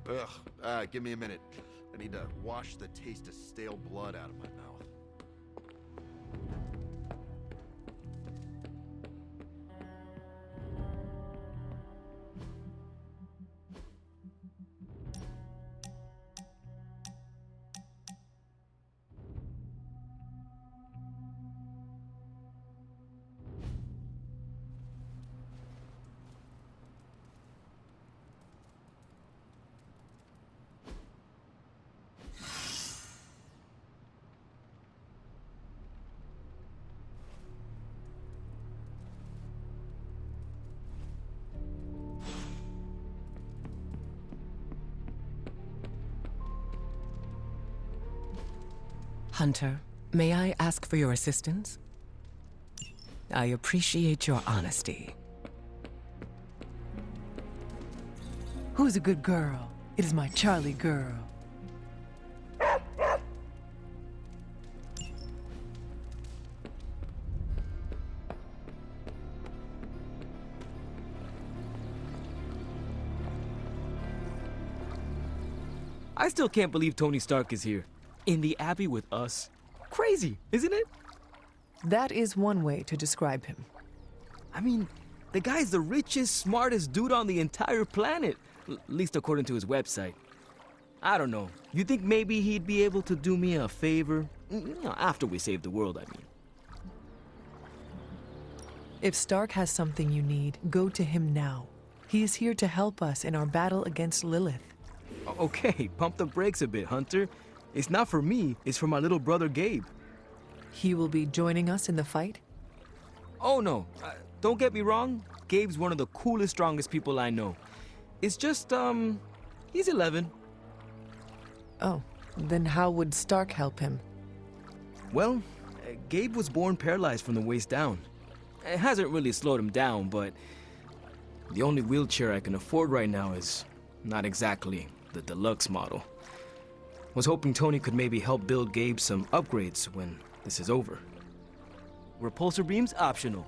Ugh, give me a minute. I need to wash the taste of stale blood out of my mouth. Hunter, may I ask for your assistance? I appreciate your honesty. Who's a good girl? It is my Charlie girl. I still can't believe Tony Stark is here. In the Abbey with us. Crazy, isn't it? That is one way to describe him. I mean, the guy's the richest, smartest dude on the entire planet. At least according to his website. I don't know. You think maybe he'd be able to do me a favor? You know, after we save the world, I mean. If Stark has something you need, go to him now. He is here to help us in our battle against Lilith. Okay, pump the brakes a bit, Hunter. It's not for me, it's for my little brother Gabe. He will be joining us in the fight? Oh no, don't get me wrong. Gabe's one of the coolest, strongest people I know. It's just, he's 11. Oh, then how would Stark help him? Well, Gabe was born paralyzed from the waist down. It hasn't really slowed him down, but the only wheelchair I can afford right now is not exactly the deluxe model. Was hoping Tony could maybe help build Gabe some upgrades when this is over. Repulsor beams optional.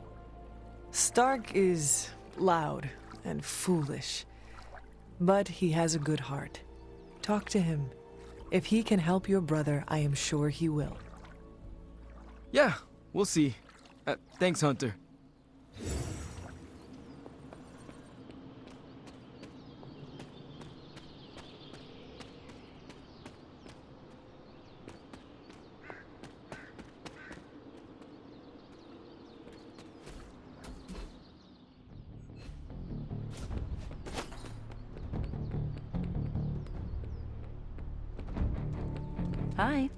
Stark is loud and foolish, but he has a good heart. Talk to him. If he can help your brother, I am sure he will. Yeah, we'll see. Thanks, Hunter. Hi.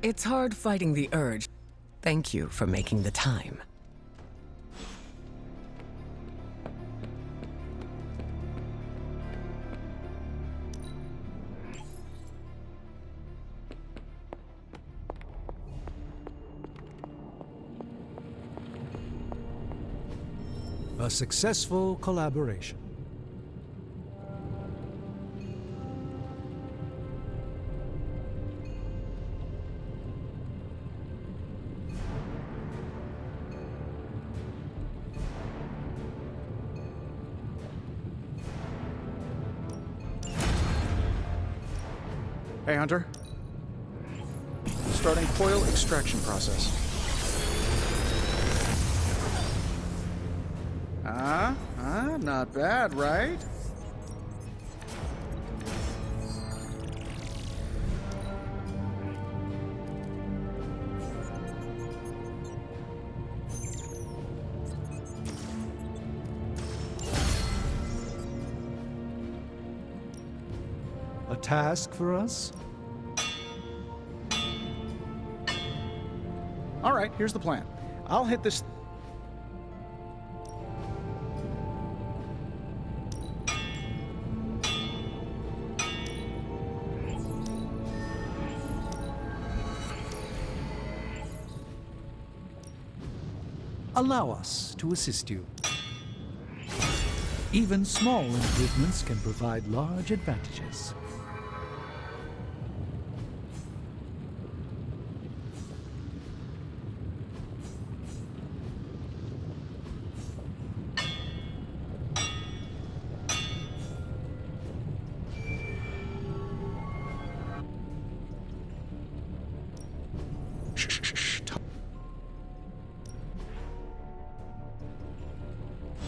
It's hard fighting the urge. Thank you for making the time. A successful collaboration. Hey, Hunter. Starting coil extraction process. Not bad, right? A task for us? All right, here's the plan. I'll hit this... Allow us to assist you. Even small improvements can provide large advantages.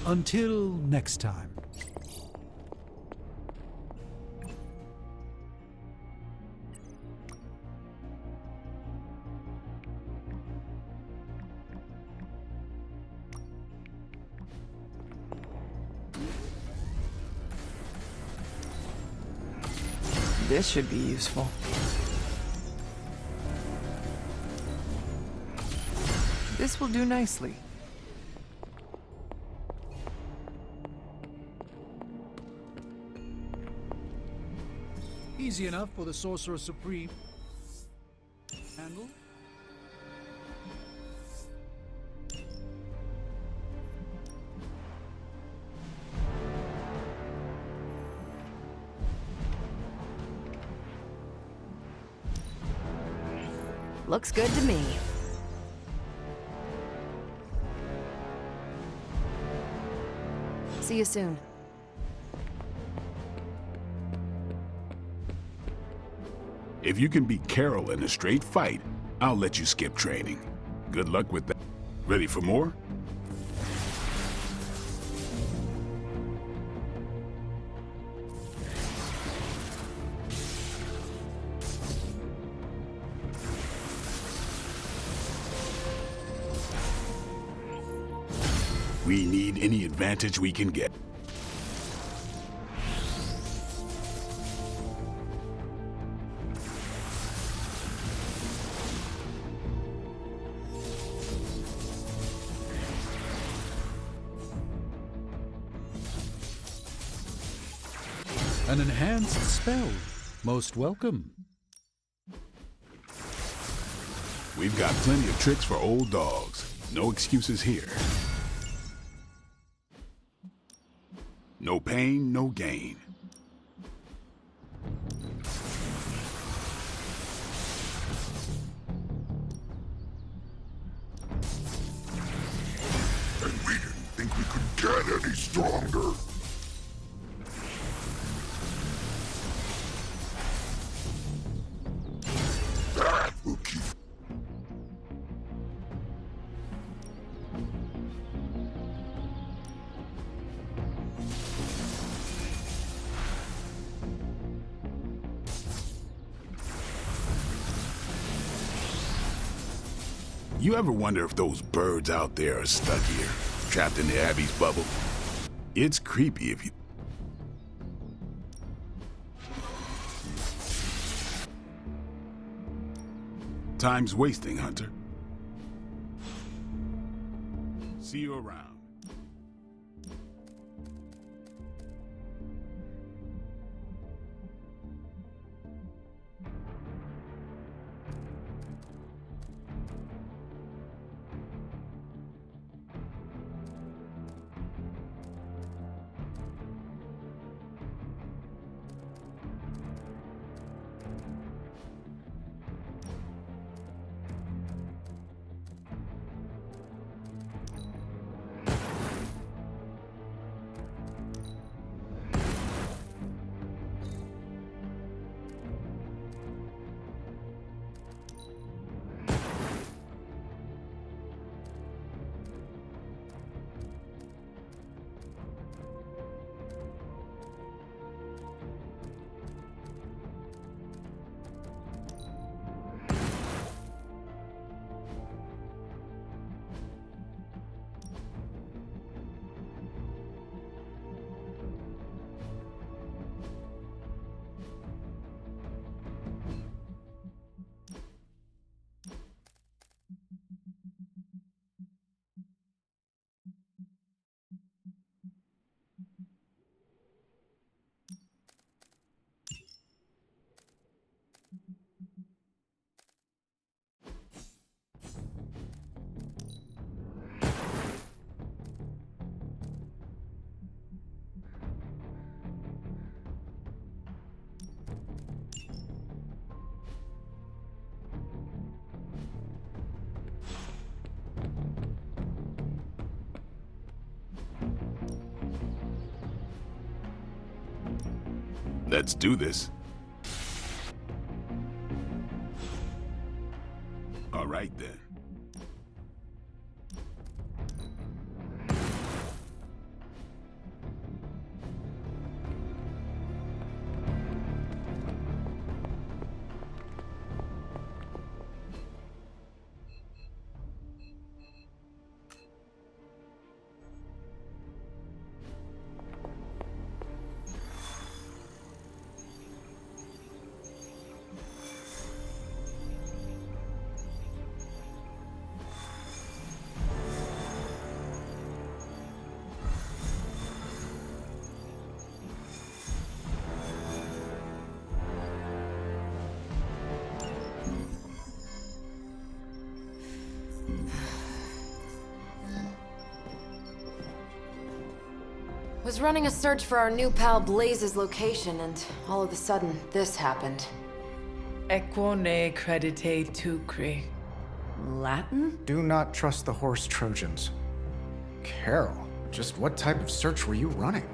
Until next time. This should be useful. This will do nicely. Easy enough for the Sorcerer Supreme. Handle? Looks good to me. See you soon. If you can beat Carol in a straight fight, I'll let you skip training. Good luck with that. Ready for more? We need any advantage we can get. An enhanced spell. Most welcome. We've got plenty of tricks for old dogs. No excuses here. No pain, no gain. And we didn't think we could get any stronger. That will keep. You ever wonder if those birds out there are stuck here, trapped in the Abbey's bubble? It's creepy if you... Time's wasting, Hunter. See you around. Let's do this. All right then. Was running a search for our new pal Blaze's location, and all of a sudden, this happened. Equo ne credite tucri. Latin? Do not trust the horse Trojans. Carol, just what type of search were you running?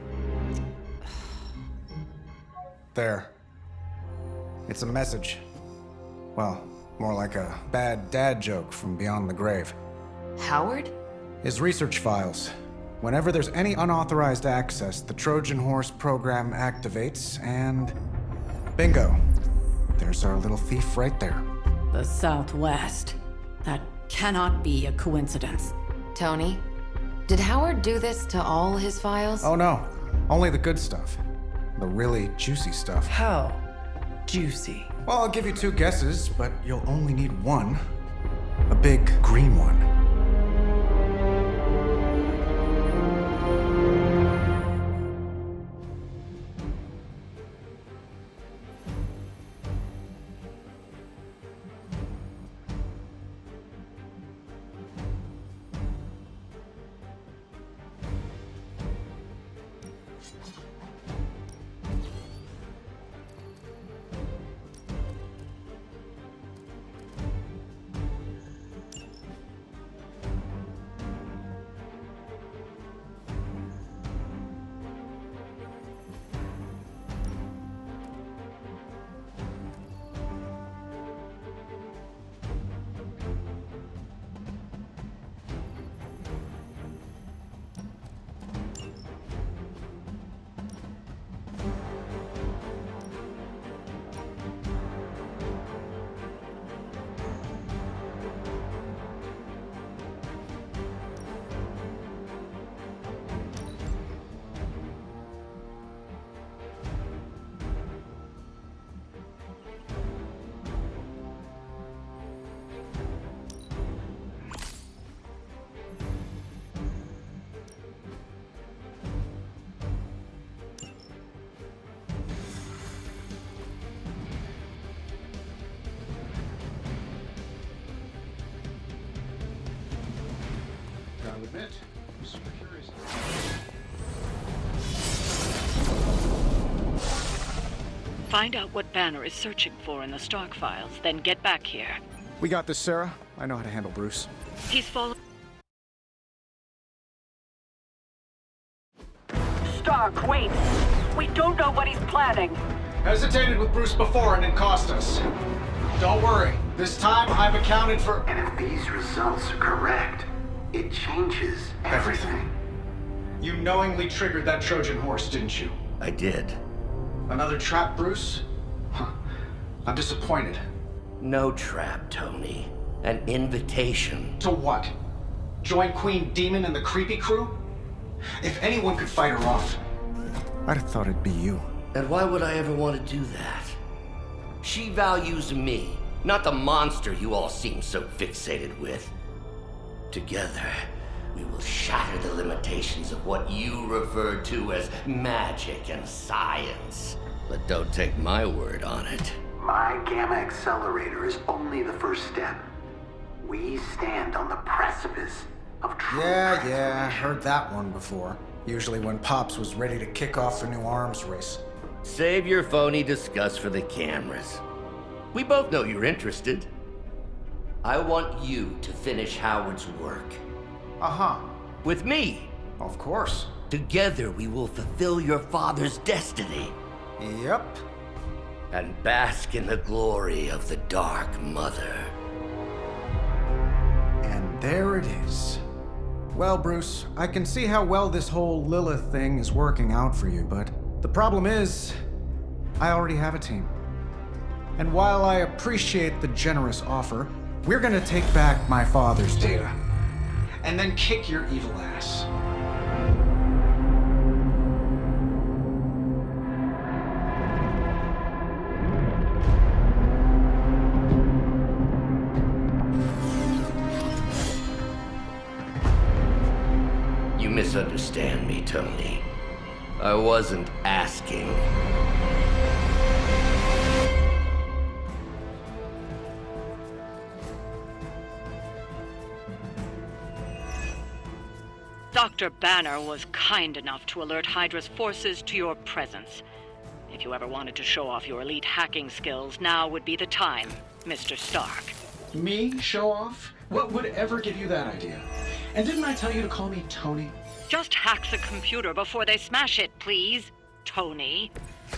There. It's a message. Well, more like a bad dad joke from beyond the grave. Howard? His research files. Whenever there's any unauthorized access, the Trojan Horse program activates, and bingo. There's our little thief right there. The Southwest. That cannot be a coincidence. Tony? Did Howard do this to all his files? Oh no, only the good stuff. The really juicy stuff. How juicy. Well, I'll give you two guesses, but you'll only need one. A big green one. I'll admit. I'm super curious. Find out what Banner is searching for in the Stark files, then get back here. We got this, Sarah. I know how to handle Bruce. He's following. Stark, wait! We don't know what he's planning! Hesitated with Bruce before and it cost us. Don't worry. This time I've accounted for... And if these results are correct, it changes everything. You knowingly triggered that Trojan horse, didn't you? I did. Another trap, Bruce? Huh. I'm disappointed. No trap, Tony. An invitation. To what? Join Queen Demon and the Creepy Crew? If anyone could fight her off, I'd have thought it'd be you. And why would I ever want to do that? She values me, not the monster you all seem so fixated with. Together, we will shatter the limitations of what you refer to as magic and science. But don't take my word on it. My Gamma Accelerator is only the first step. We stand on the precipice of true Yeah, heard that one before. Usually when Pops was ready to kick off a new arms race. Save your phony disgust for the cameras. We both know you're interested. I want you to finish Howard's work. Uh-huh. With me. Of course. Together we will fulfill your father's destiny. Yep. And bask in the glory of the Dark Mother. And there it is. Well, Bruce, I can see how well this whole Lilith thing is working out for you, but the problem is, I already have a team. And while I appreciate the generous offer, we're gonna take back my father's data, and then kick your evil ass. You misunderstand me, Tony. I wasn't asking. Dr. Banner was kind enough to alert Hydra's forces to your presence. If you ever wanted to show off your elite hacking skills, now would be the time, Mr. Stark. Me? Show off? What would ever give you that idea? And didn't I tell you to call me Tony? Just hack the computer before they smash it, please, Tony.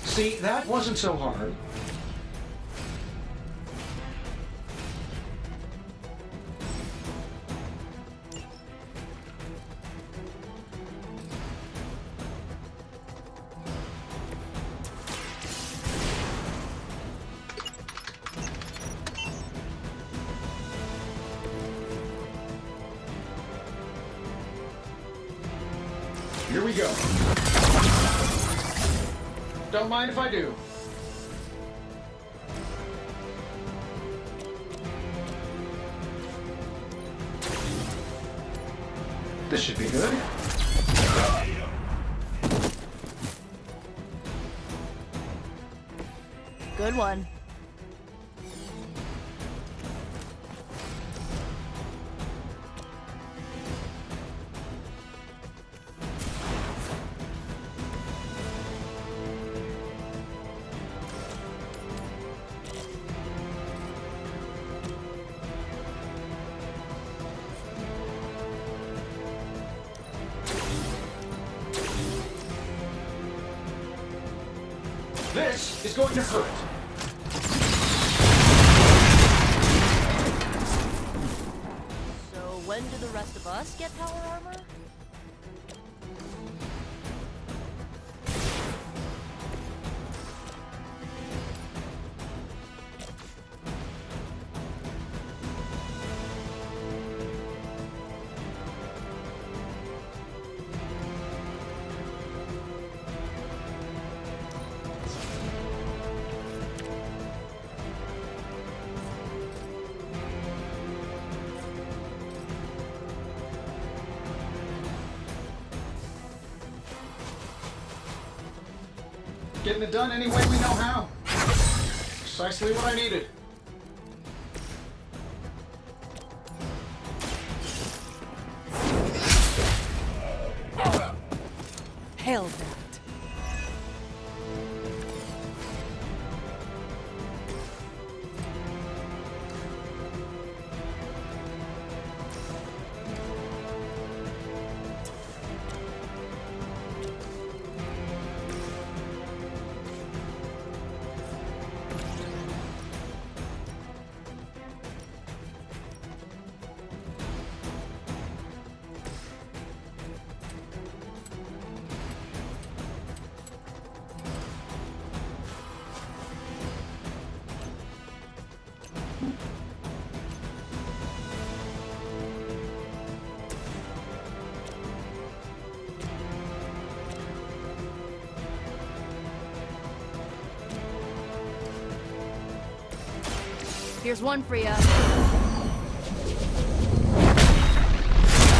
See, that wasn't so hard. Here we go. Don't mind if I do. This should be good. Good one. This is going to hurt. So when do the rest of us get power armor? Getting it done any way we know how. Precisely what I needed. Hail that. Here's one for ya.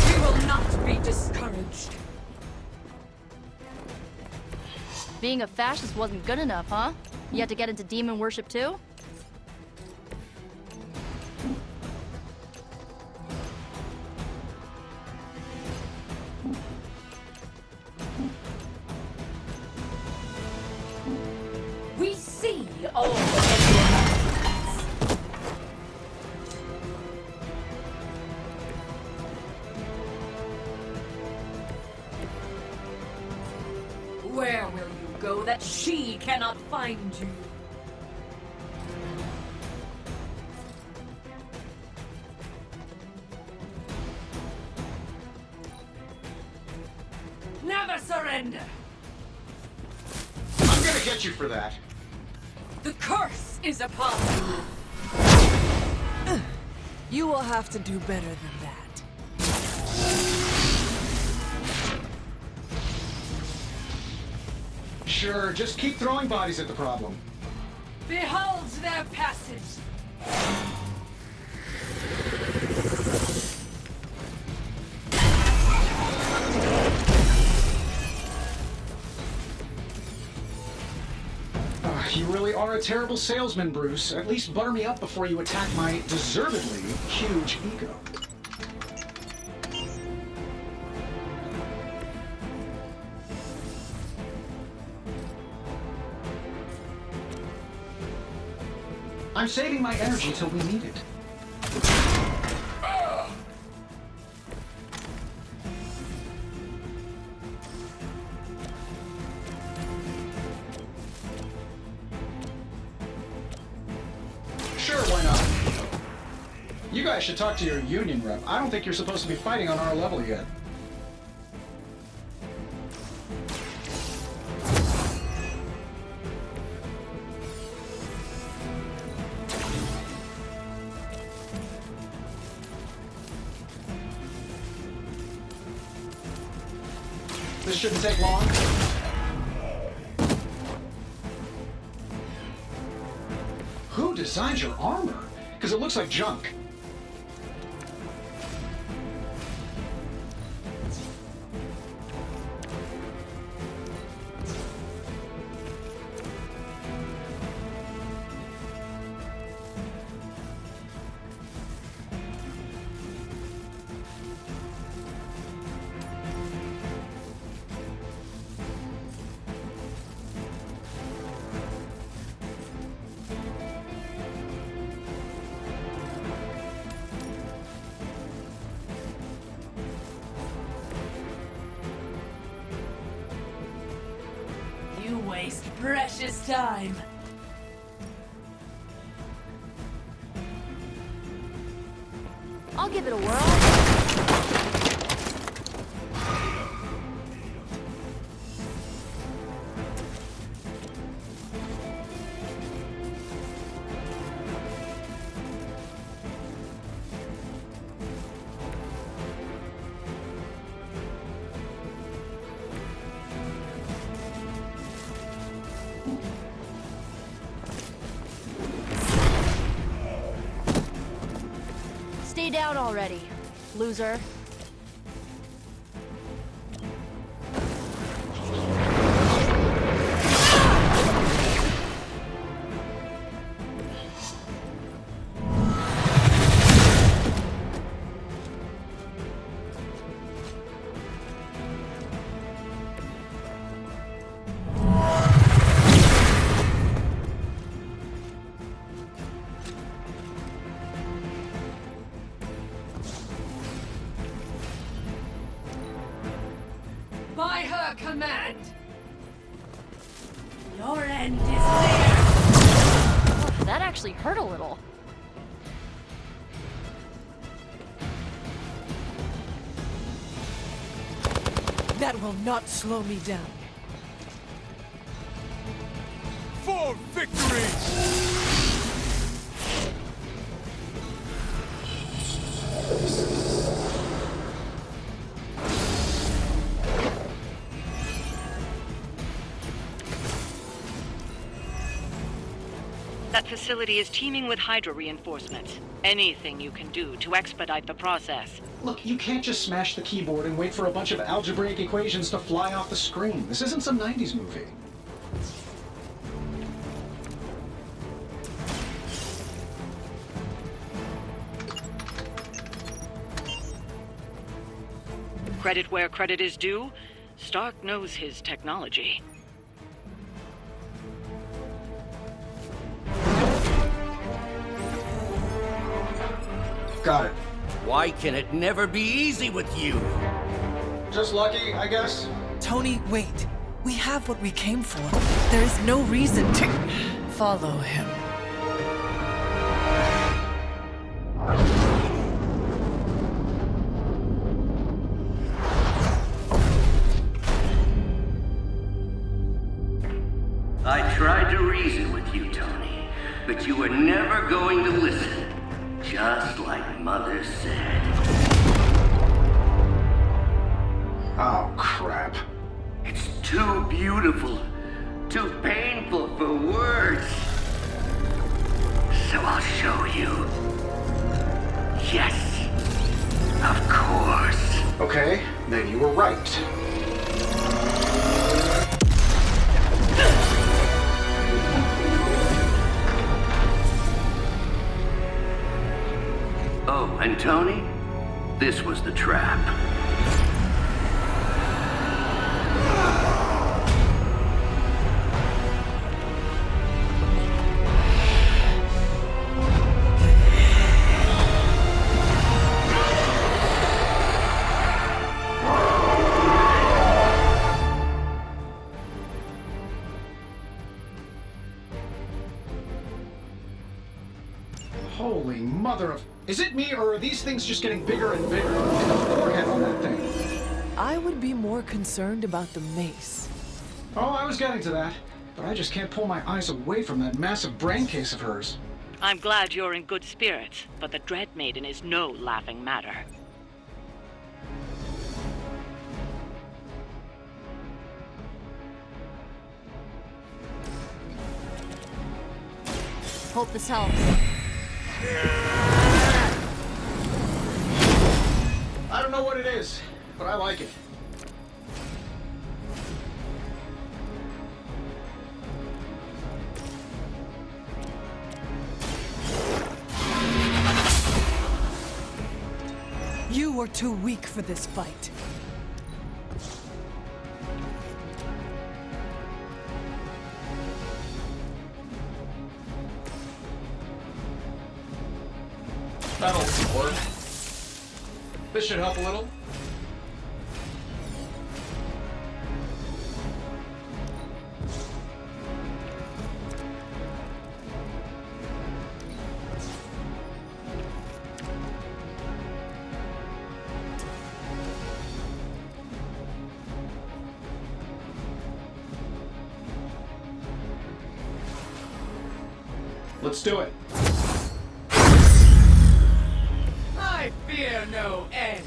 We will not be discouraged. Being a fascist wasn't good enough, huh? You had to get into demon worship too? We see all of your Where will you go that she cannot find you? Never surrender! I'm gonna get you for that. The curse is upon you! You will have to do better than that. Sure, just keep throwing bodies at the problem. Behold their passage! You really are a terrible salesman, Bruce. At least butter me up before you attack my deservedly huge ego. I'm saving my energy till we need it. Sure, why not? You guys should talk to your union rep. I don't think you're supposed to be fighting on our level yet. This shouldn't take long. Who designed your armor? Because it looks like junk. You waste precious time. I'll give it a whirl. Stay down already, loser. her command! Your end is there! That actually hurt a little. That will not slow me down. For victory! That facility is teeming with Hydra reinforcements. Anything you can do to expedite the process. Look, you can't just smash the keyboard and wait for a bunch of algebraic equations to fly off the screen. This isn't some 90s movie. Credit where credit is due, Stark knows his technology. Got it. Why can it never be easy with you? Just lucky, I guess. Tony, wait. We have what we came for. There is no reason to follow him. I tried to reason with you, Tony, but you were never going to listen. Just like Mother said. Oh, crap. It's too beautiful, too painful for words. So I'll show you. Yes, of course. Okay, then you were right. Oh, and Tony, this was the trap. Holy mother of... Is it me, or are these things just getting bigger and bigger? Get the forehead on that thing. I would be more concerned about the mace. Oh, I was getting to that. But I just can't pull my eyes away from that massive brain case of hers. I'm glad you're in good spirits, but the Dread Maiden is no laughing matter. Hope this helps. I don't know what it is, but I like it. You were too weak for this fight. That'll work. This should help a little. Let's do it. I fear no end.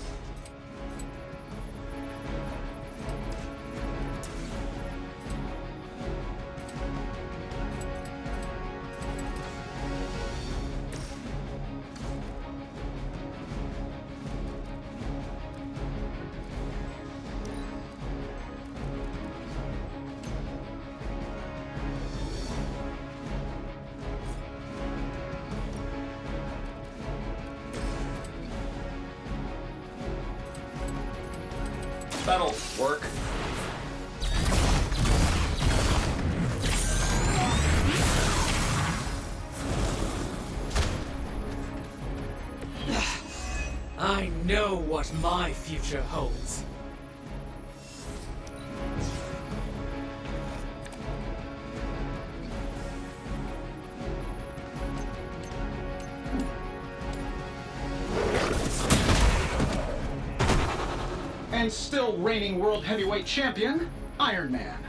That'll work. I know what my future holds. and still reigning world heavyweight champion, Iron Man.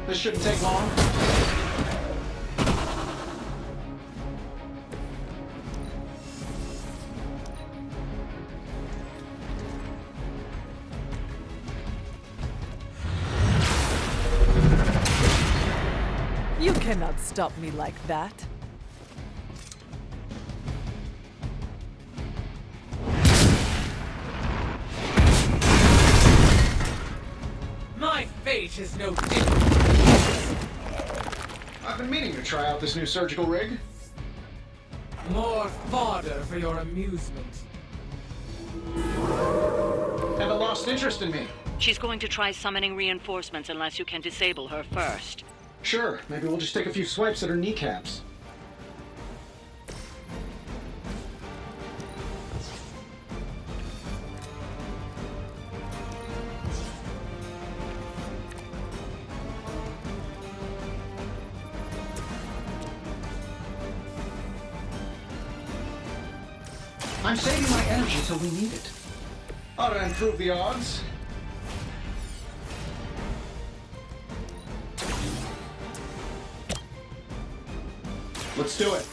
This shouldn't take long. You cannot stop me like that. My fate is no different. I've been meaning to try out this new surgical rig. More fodder for your amusement. Haven't lost interest in me. She's going to try summoning reinforcements unless you can disable her first. Sure, maybe we'll just take a few swipes at her kneecaps. I'm saving my energy till we need it. Ought to improve the odds. Let's do it.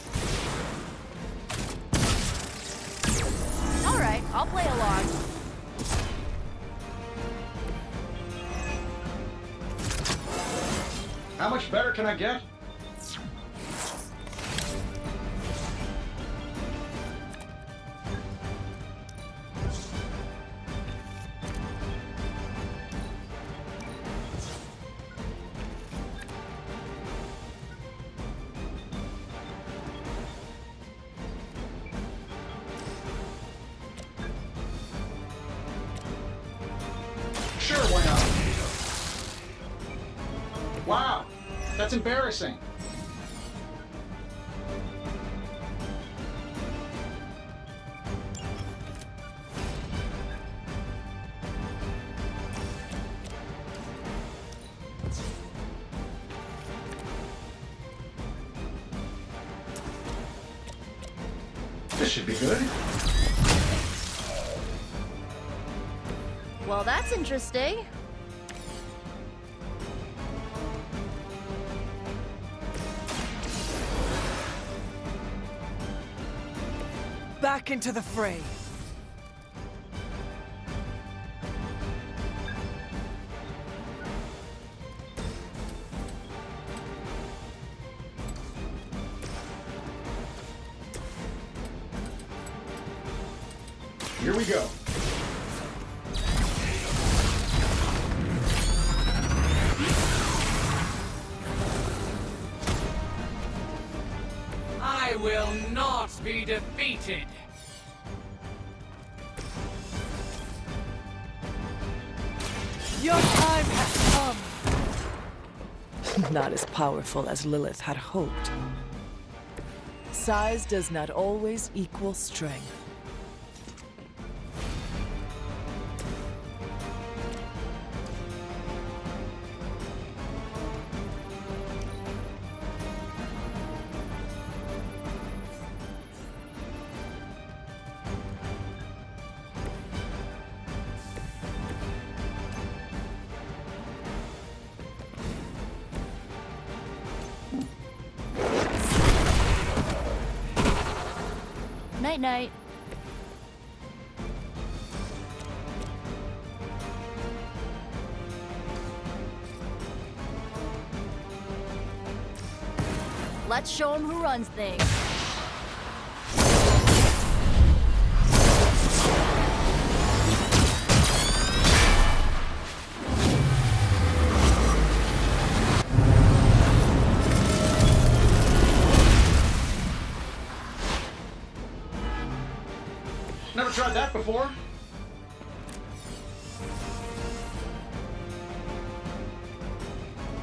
All right, I'll play along. How much better can I get? Sure, why not? Wow, that's embarrassing. This should be good. Well, that's interesting. Back into the fray. Here we go. I will not be defeated. Your time has come. Not as powerful as Lilith had hoped. Size does not always equal strength. Night-night. Let's show him who runs things. Never tried that before.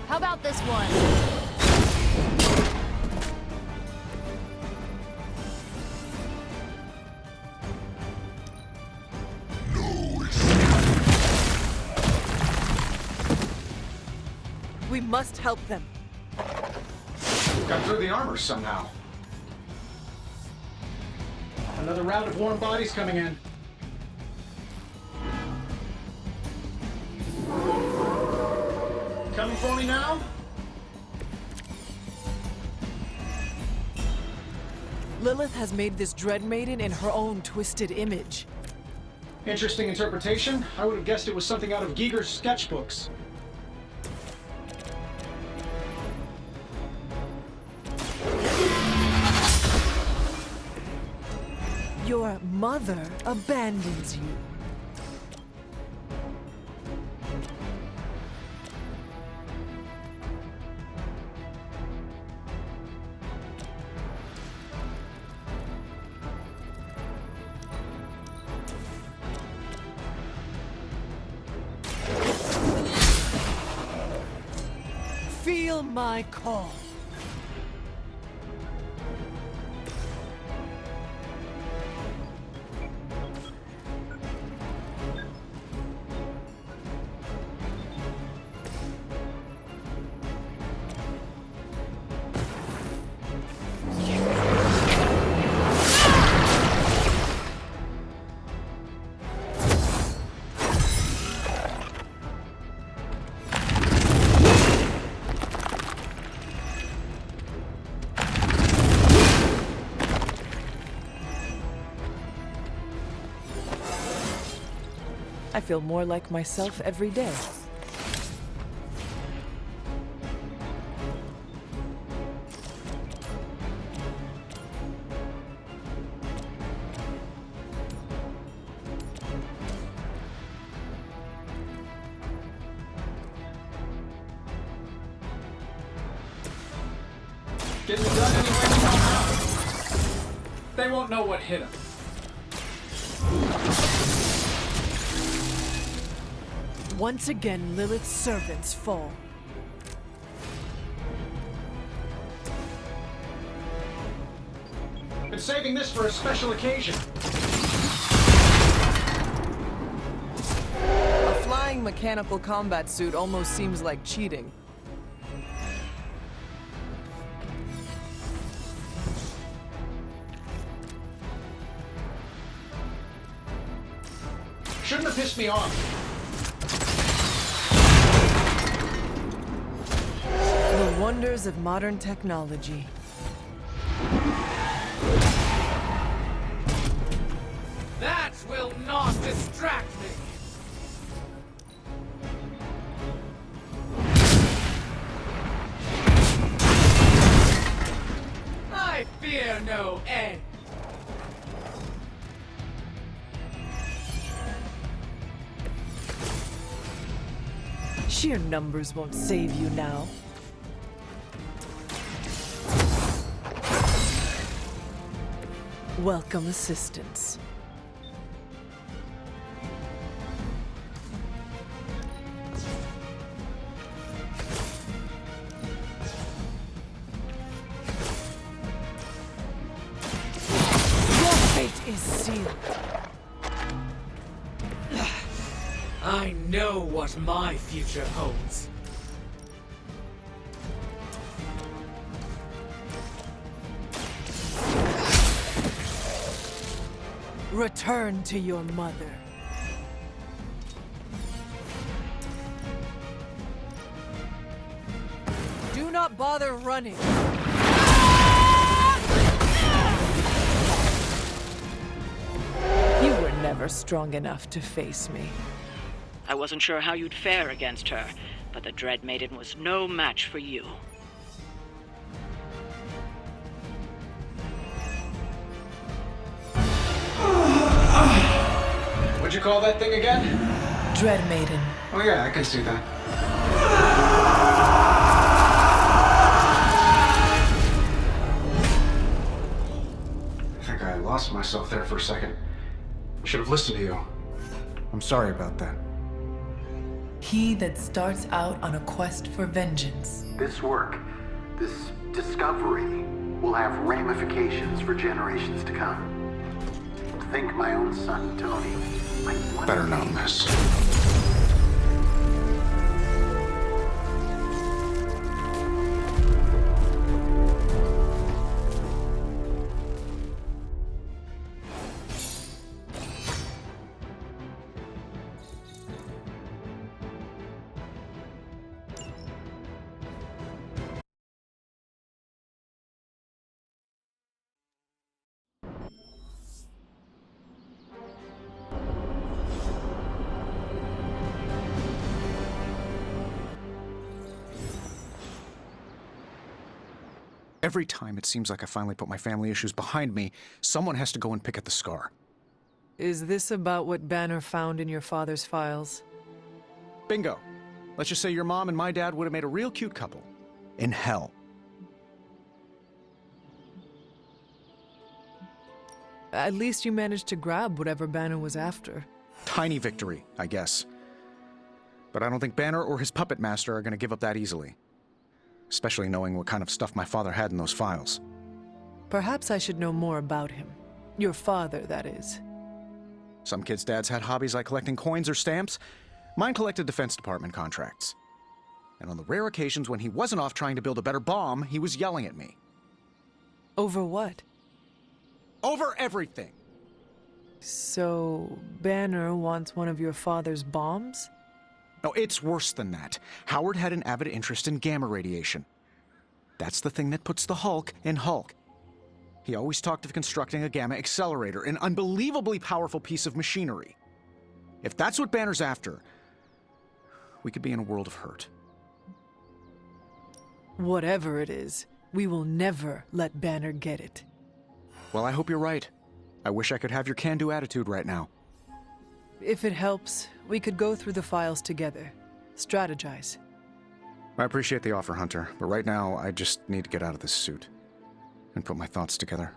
How about this one? We must help them. Got through the armor somehow. Another round of warm bodies coming in. Coming for me now? Lilith has made this Dread Maiden in her own twisted image. Interesting interpretation. I would have guessed it was something out of Giger's sketchbooks. Your mother abandons you. Feel my call. I feel more like myself every day. Getting it done anyway somehow. They won't know what hit them. Once again, Lilith's servants fall. Been saving this for a special occasion. A flying mechanical combat suit almost seems like cheating. Shouldn't have pissed me off. The wonders of modern technology. That will not distract me! I fear no end! Sheer numbers won't save you now. Welcome assistance. Your fate is sealed. I know what my future holds. Return to your mother. Do not bother running. You were never strong enough to face me. I wasn't sure how you'd fare against her, but the Dread Maiden was no match for you. What'd you call that thing again? Dread Maiden. Oh yeah, I can see that. I think I lost myself there for a second. Should have listened to you. I'm sorry about that. He that starts out on a quest for vengeance. This work, this discovery, will have ramifications for generations to come. Think my own son, Tony. Better not miss. Every time it seems like I finally put my family issues behind me, someone has to go and pick at the scar. Is this about what Banner found in your father's files? Bingo. Let's just say your mom and my dad would have made a real cute couple. In hell. At least you managed to grab whatever Banner was after. Tiny victory, I guess. But I don't think Banner or his puppet master are going to give up that easily. Especially knowing what kind of stuff my father had in those files. Perhaps I should know more about him. Your father, that is. Some kids' dads had hobbies like collecting coins or stamps. Mine collected Defense Department contracts. And on the rare occasions when he wasn't off trying to build a better bomb, he was yelling at me. Over what? Over everything! So, Banner wants one of your father's bombs? No, it's worse than that. Howard had an avid interest in gamma radiation. That's the thing that puts the Hulk in Hulk. He always talked of constructing a gamma accelerator, an unbelievably powerful piece of machinery. If that's what Banner's after, we could be in a world of hurt. Whatever it is, we will never let Banner get it. Well, I hope you're right. I wish I could have your can-do attitude right now. If it helps, we could go through the files together. Strategize. I appreciate the offer, Hunter, but right now I just need to get out of this suit and put my thoughts together.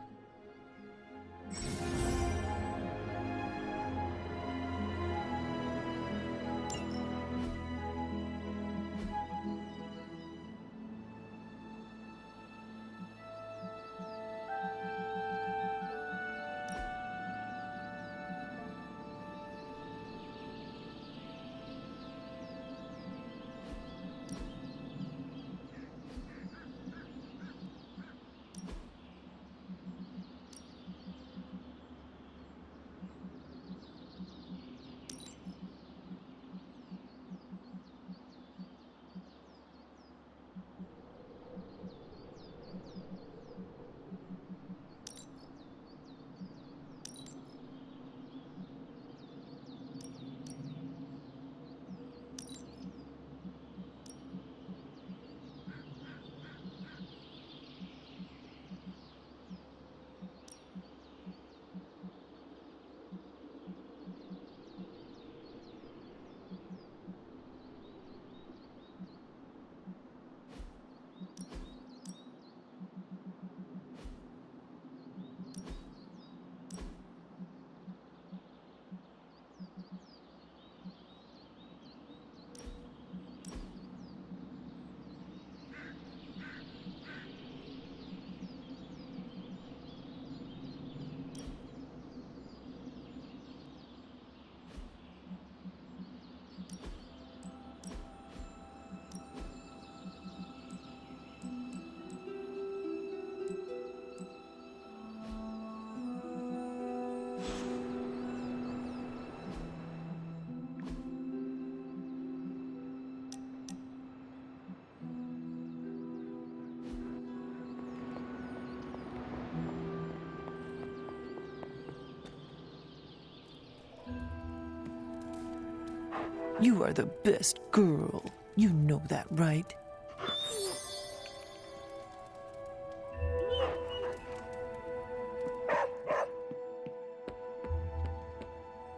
You are the best girl. You know that, right?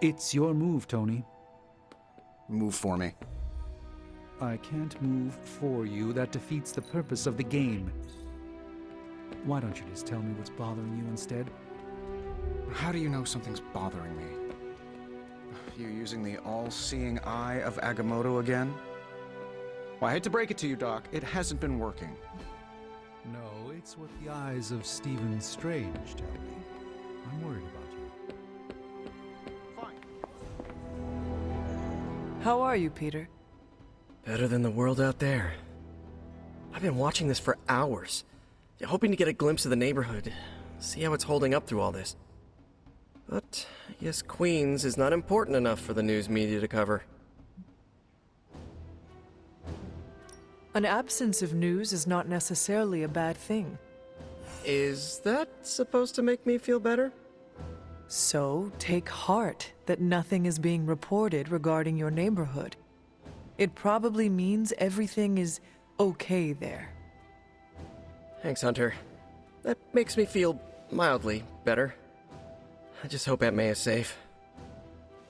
It's your move, Tony. Move for me. I can't move for you. That defeats the purpose of the game. Why don't you just tell me what's bothering you instead? How do you know something's bothering me? You using the all-seeing eye of Agamotto again? Well, I hate to break it to you, Doc. It hasn't been working. No, it's what the eyes of Stephen Strange tell me. I'm worried about you. Fine. How are you, Peter? Better than the world out there. I've been watching this for hours, hoping to get a glimpse of the neighborhood, see how it's holding up through all this. But I guess Queens is not important enough for the news media to cover. An absence of news is not necessarily a bad thing. Is that supposed to make me feel better? So, take heart that nothing is being reported regarding your neighborhood. It probably means everything is okay there. Thanks, Hunter. That makes me feel mildly better. I just hope Aunt May is safe.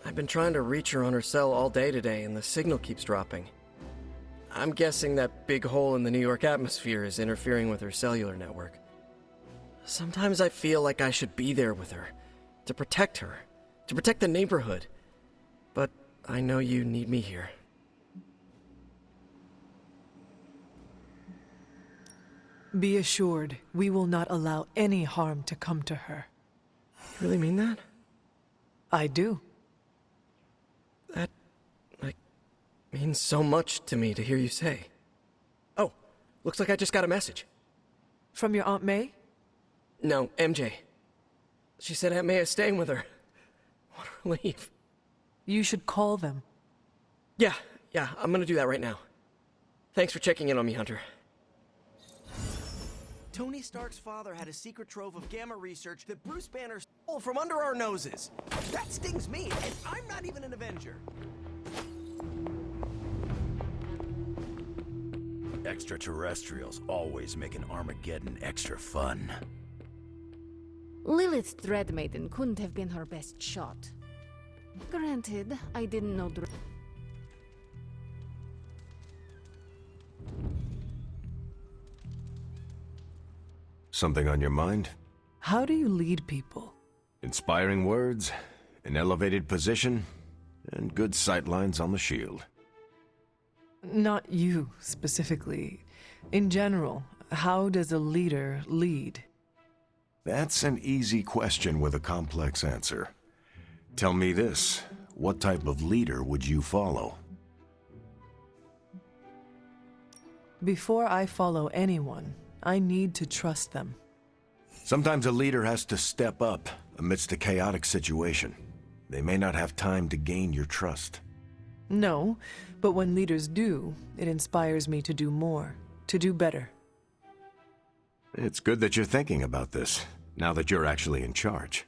I've been trying to reach her on her cell all day today, and the signal keeps dropping. I'm guessing that big hole in the New York atmosphere is interfering with her cellular network. Sometimes I feel like I should be there with her, to protect the neighborhood. But I know you need me here. Be assured, we will not allow any harm to come to her. You really mean that? I do. That, means so much to me to hear you say. Oh, looks like I just got a message. From your Aunt May? No, MJ. She said Aunt May is staying with her. What a relief. You should call them. Yeah, I'm gonna do that right now. Thanks for checking in on me, Hunter. Tony Stark's father had a secret trove of gamma research that Bruce Banner stole from under our noses. That stings me, and I'm not even an Avenger. Extraterrestrials always make an Armageddon extra fun. Lilith's Dreadmaiden couldn't have been her best shot. Granted, I didn't know Something on your mind? How do you lead people? Inspiring words, an elevated position, and good sightlines on the shield. Not you, specifically. In general, how does a leader lead? That's an easy question with a complex answer. Tell me this, what type of leader would you follow? Before I follow anyone, I need to trust them. Sometimes a leader has to step up amidst a chaotic situation. They may not have time to gain your trust. No, but when leaders do, it inspires me to do more, to do better. It's good that you're thinking about this, now that you're actually in charge.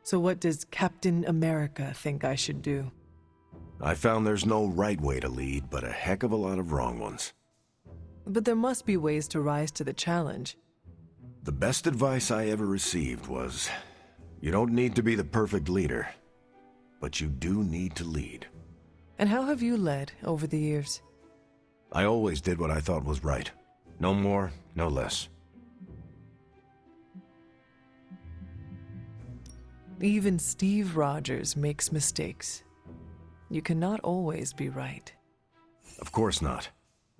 So what does Captain America think I should do? I found there's no right way to lead, but a heck of a lot of wrong ones. But there must be ways to rise to the challenge. The best advice I ever received was, you don't need to be the perfect leader, but you do need to lead. And how have you led over the years? I always did what I thought was right. No more, no less. Even Steve Rogers makes mistakes. You cannot always be right. Of course not.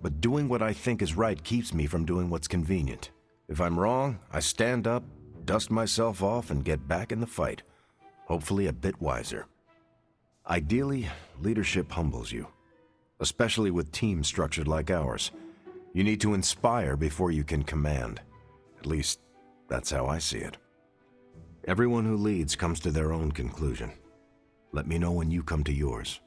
But doing what I think is right keeps me from doing what's convenient. If I'm wrong, I stand up, dust myself off, and get back in the fight. Hopefully a bit wiser. Ideally, leadership humbles you. Especially with teams structured like ours. You need to inspire before you can command. At least, that's how I see it. Everyone who leads comes to their own conclusion. Let me know when you come to yours.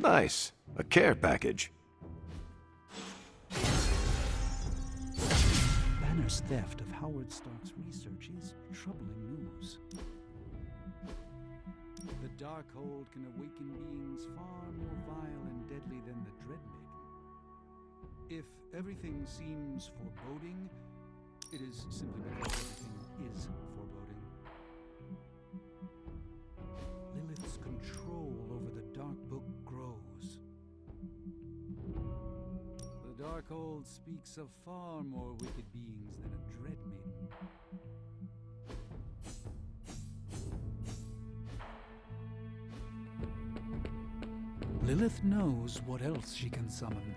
Nice. A care package. Banner's theft of Howard Stark's research is troubling news. The Darkhold can awaken beings far more vile and deadly than the Dreadmaiden. If everything seems foreboding, it is simply because everything is foreboding. Lilith's control over the Dark Book grows. The Darkhold speaks of far more wicked beings than a Dreadmaiden. Lilith knows what else she can summon.